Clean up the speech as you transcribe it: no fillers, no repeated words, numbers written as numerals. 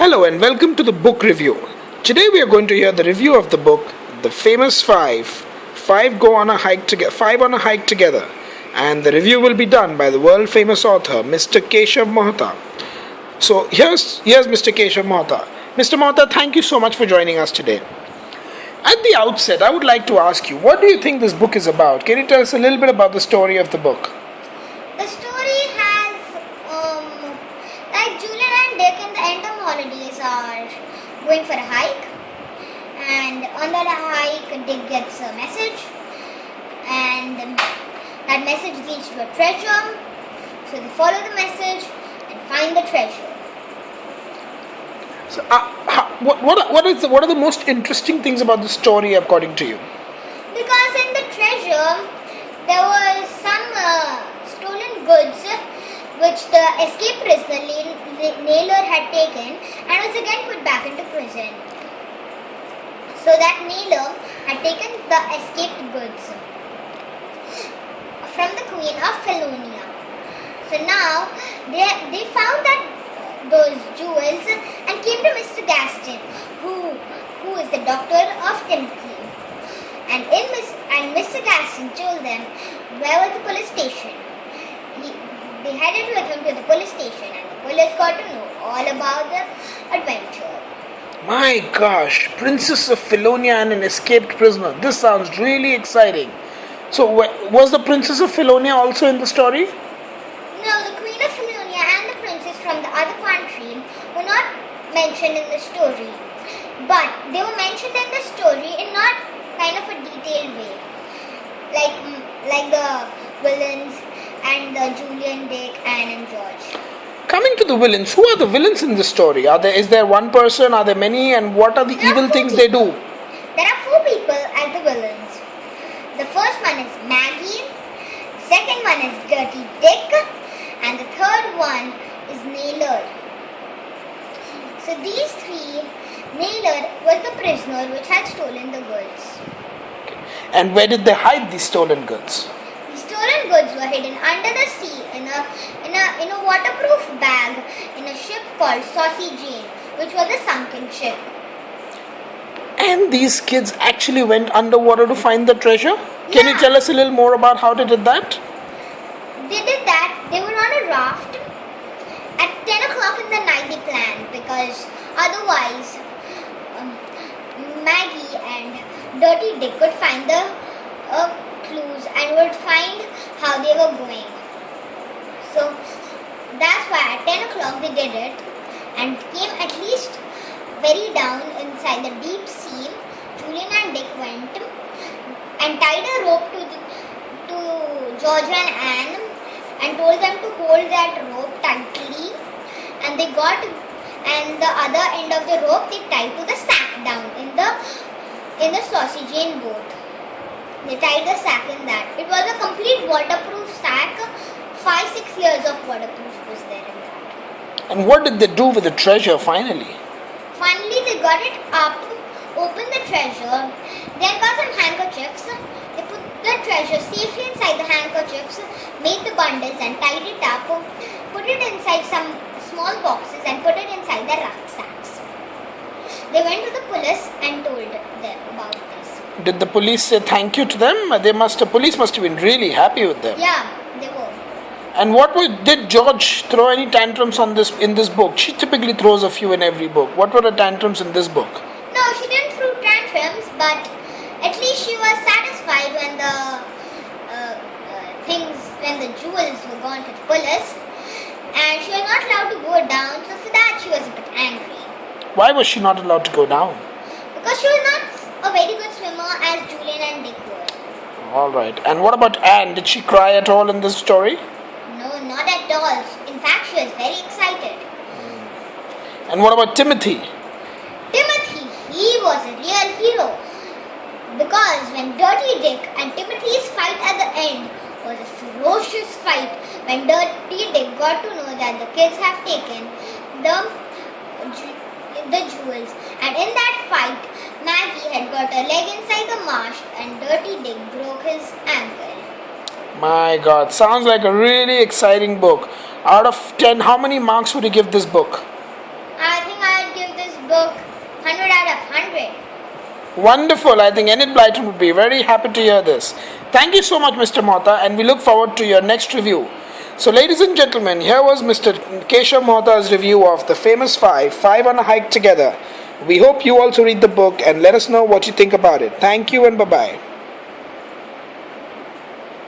Hello and welcome to the book review. Today we are going to hear the review of the book, The Famous Five. Five on a hike together. And the review will be done by the world famous author, Mr. Keshav Mohta. So here's Mr. Keshav Mohta. Mr. Mohta, thank you so much for joining us today. At the outset, I would like to ask you, what do you think this book is about? Can you tell us a little bit about the story of the book? The story has, Julian and Dick in the end of holidays are going for a hike, and on that hike, Dick gets a message, and that message leads to a treasure. So they follow the message and find the treasure. So, what are the most interesting things about the story according to you? Because in the treasure, there was some stolen goods which the escaped prisoner Naylor had taken and was again put back into prison. So that Naylor had taken the escaped goods from the Queen of Felonia. So now they found that those jewels and came to Mr. Gaston, who is the doctor of Timothy. And Mr. Gaston told them where was the police station. They headed with him to the police station, and the police got to know all about the adventure. My gosh, Princess of Felonia and an escaped prisoner. This sounds really exciting. So, was the Princess of Felonia also in the story? No, the Queen of Felonia and the princess from the other country were not mentioned in the story. But they were mentioned in the story in not kind of a detailed way. Like the villains and the Julian, Dick, Anne and George. Coming to the villains, who are the villains in this story? Is there one person? Are there many? And what are the evil things they do? There are four people as the villains. The first one is Maggie, second one is Dirty Dick, and the third one is Naylor. So these three, Naylor was the prisoner which had stolen the goods. And where did they hide these stolen goods? The stolen goods were hidden under the sea in a waterproof bag in a ship called Saucy Jane, which was a sunken ship. And these kids actually went underwater to find the treasure? Can you tell us a little more about how they did that? They did that. They were on a raft. At 10 o'clock in the night they planned, because otherwise Maggie and Dirty Dick could find the clues and would find how they were going. So that's why at 10 o'clock they did it and came at least very down inside the deep sea. Julian and Dick went and tied a rope to George and Anne and told them to hold that rope tightly, and the other end of the rope they tied to the sack down in the Saucy Jane boat. They tied the sack in that. It was a complete waterproof sack. 5-6 layers of waterproof was there in that. And what did they do with the treasure finally? Finally they got it up, opened the treasure, then got some handkerchiefs. They put the treasure safely inside the handkerchiefs, made the bundles and tied it up, put it inside some small boxes and put it inside the rucksacks. They went to the police and told them about this. Did the police say thank you to them? The police must have been really happy with them. Yeah, they were. And did George throw any tantrums in this book? She typically throws a few in every book. What were the tantrums in this book? No, she didn't throw tantrums, but at least she was satisfied when when the jewels were gone to the police, and she was not allowed to go down. So for that, she was a bit angry. Why was she not allowed to go down? Because she was not a very good swimmer as Julian and Dick were. All right. And what about Anne? Did she cry at all in this story? No, not at all. In fact, she was very excited. And what about Timothy? Timothy, he was a real hero. Because when Dirty Dick and Timothy's fight at the end was a ferocious fight, when Dirty Dick got to know that the kids have taken the jewels, and in that fight Maggie had got a leg inside the marsh and Dirty Dick broke his ankle. My God, sounds like a really exciting book. Out of 10, how many marks would you give this book? I think I'd book 100 out of 100. Wonderful. I think Enid Blyton would be very happy to hear this. Thank you so much, Mr. Mohta, and we look forward to your next review. So, ladies and gentlemen, here was Mr. Keshav Mohta's review of The Famous Five on a Hike Together. We hope you also read the book and let us know what you think about it. Thank you and bye-bye.